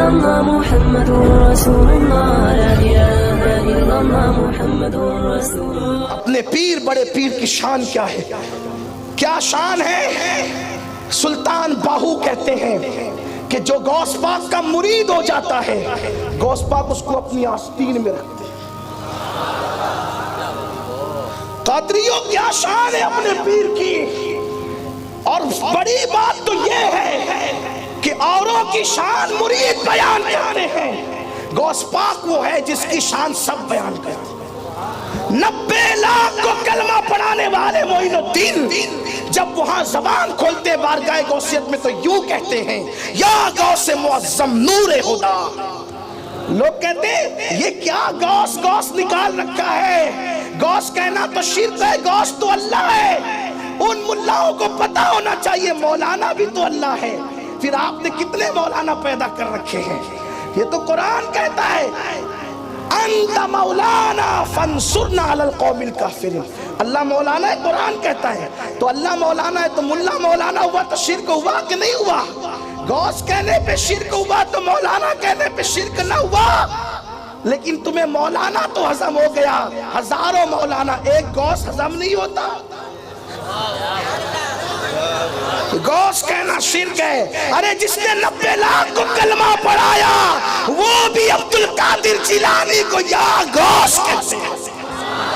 illallah Muhammadur Rasulullah, la ilaha illallah Muhammadur Rasulullah. اپنے پیر بڑے پیر کی شان کیا ہے؟ کیا شان ہے؟ سلطان باہو کہتے ہیں کہ جو غوث پاک کا مرید ہو جاتا ہے غوث پاک اس کو اپنی آستین میں رکھتے ہیں۔ قادریوں کیا شان ہے اپنے پیر کی؟ اور بڑی بات تو یہ ہے کہ اوروں کی شان مرید بیان کرتے ہیں، غوث پاک وہ ہے جس کی شان سب بیان کرتے ہیں۔ 90 لاکھ کو کلمہ پڑھانے والے معین الدین جب وہاں زبان کھولتے بارگاہ غوثیت میں تو یوں کہتے ہیں یا غوث معظم نور خدا۔ لوگ کہتے ہیں یہ کیا غوث غوث نکال رکھا ہے، غوث کہنا تو شرک ہے، غوث تو اللہ ہے۔ ان ملاؤں کو پتا ہونا چاہیے مولانا بھی تو اللہ ہے، پھر آپ نے کتنے مولانا پیدا کر رکھے ہیں؟ یہ تو قرآن کہتا ہے انت مولانا فانصرنا علی القوم الکافرین، اللہ مولانا ہے، قرآن کہتا ہے۔ تو اللہ مولانا ہے تو ملا مولانا ہوا تو شرک ہوا کہ نہیں ہوا؟ غوث کہنے پہ شرک ہوا تو مولانا کہنے پہ شرک نہ ہوا؟ لیکن تمہیں مولانا تو ہضم ہو گیا، ہزاروں مولانا، ایک غوث ہضم نہیں ہوتا؟ غوث کہنا شرک ہے۔ ارے جس نے 90 لاکھ کو کلمہ پڑھایا وہ بھی عبدالقادر جیلانی کو یا غوث کہتے ہیں۔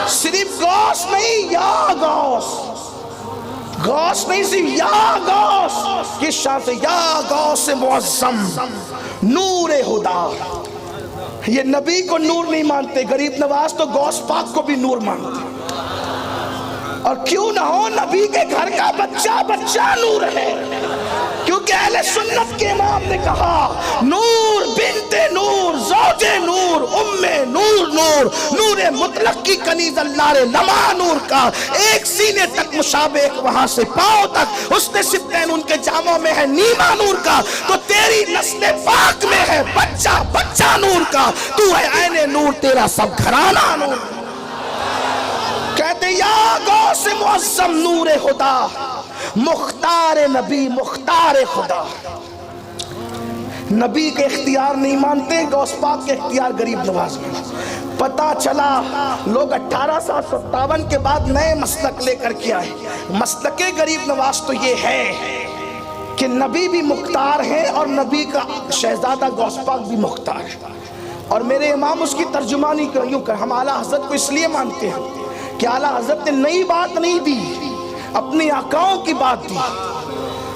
صرف غوث نہیں، یا غوث، غوث نہیں صرف یا غوث، کس شان سے؟ یا غوث معظم نور خدا۔ یہ نبی کو نور نہیں مانتے، غریب نواز تو غوث پاک کو بھی نور مانتے، اور کیوں نہ ہو نبی کے گھر کا بچہ بچہ نور ہے، کیونکہ اہل سنت کے امام نے کہا نور بنت نور زوج نور ام نور نور، نور مطلق کی کنیز اللہ رے لما نور کا، ایک سینے تک مشابہ، ایک وہاں سے پاؤں تک حسن سبتین ان کے جاموں میں ہے نیما نور کا، تو تیری نسل پاک میں ہے بچہ بچہ نور کا، تو ہے عین نور، تیرا سب گھرانہ نور۔ کہتے یا غوث معظم نور خدا، مختار نبی مختار خدا۔ نبی کے اختیار نہیں مانتے، غوث پاک کے اختیار غریب نواز میں۔ پتا چلا لوگ 1857 کے بعد نئے مسلک لے کر کے آئے۔ مسلک غریب نواز تو یہ ہے کہ نبی بھی مختار ہے اور نبی کا شہزادہ غوث پاک بھی مختار ہے، اور میرے امام اس کی ترجمانی یوں کر، ہم اعلیٰ حضرت کو اس لیے مانتے ہیں کہ اعلیٰ حضرت نے نئی بات نہیں دی، اپنی آقاؤں کی بات دی۔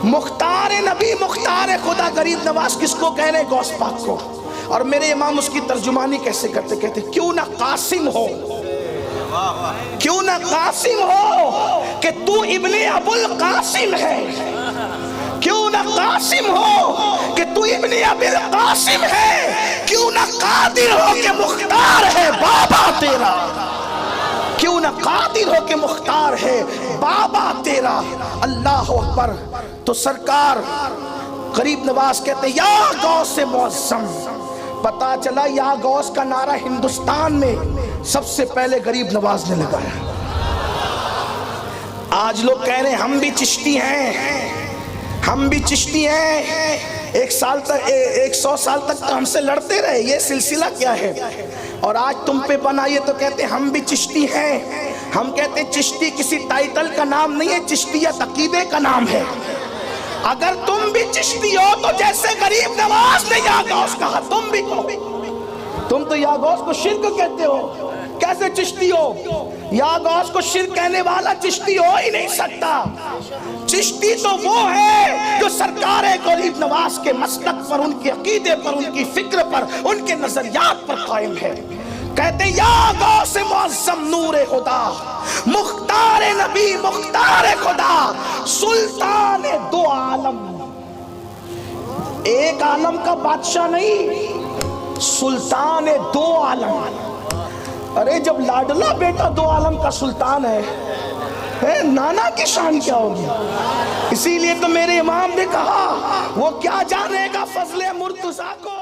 مختار نبی مختار خدا غریب نواز کس کو کہہ رہے؟ غوث پاک کو۔ اور میرے امام اس کی ترجمانی کیسے کرتے؟ کہتے کیوں نہ قاسم ہو، کیوں نہ قاسم ہو کہ تو ابن ابو القاسم ہے، کیوں نہ قاسم ہو کہ تو ابن ابی القاسم ہے، کیوں نہ قادر ہو کہ مختار ہے بابا تیرا، کیوں نہ قادر ہو کہ مختار ہے بابا تیرا۔ اللہ اکبر۔ تو سرکار غریب نواز کہتے یا غوث معظم۔ پتا چلا یا غوث کا نعرہ ہندوستان میں سب سے پہلے غریب نواز نے لگایا۔ آج لوگ کہہ رہے ہیں ہم بھی چشتی ہیں، ہم بھی چشتی ہیں، 100 سال تک تو ہم سے لڑتے رہے، یہ سلسلہ کیا ہے؟ اور آج تم پہ بنائیے تو کہتے ہیں ہم بھی چشتی ہیں۔ ہم کہتے ہیں چشتی کسی ٹائٹل کا نام نہیں ہے، چشتیت عقیدے کا نام ہے۔ اگر تم بھی چشتی ہو تو جیسے غریب نواز نے یا غوث کہا تم بھی کہو۔ تم تو یا غوث کو شرک کہتے ہو، کیسے چشتی ہو؟ یا غوث کو شرک کہنے والا چشتی ہو ہی نہیں سکتا۔ چشتی تو وہ ہے جو سرکار غریب نواز کے مسلک پر، ان کے عقیدے پر، ان کی فکر پر، ان کے نظریات پر قائم ہے۔ کہتے یا غوث معظم نور خدا، مختار نبی مختار خدا، سلطان دو عالم، ایک عالم کا بادشاہ نہیں، سلطان دو عالم۔ ارے جب لاڈلا بیٹا دو عالم کا سلطان ہے نانا کی شان کیا ہوگی؟ اسی لیے تو میرے امام نے کہا وہ کیا جانے گا فضل مرتضیٰ کو۔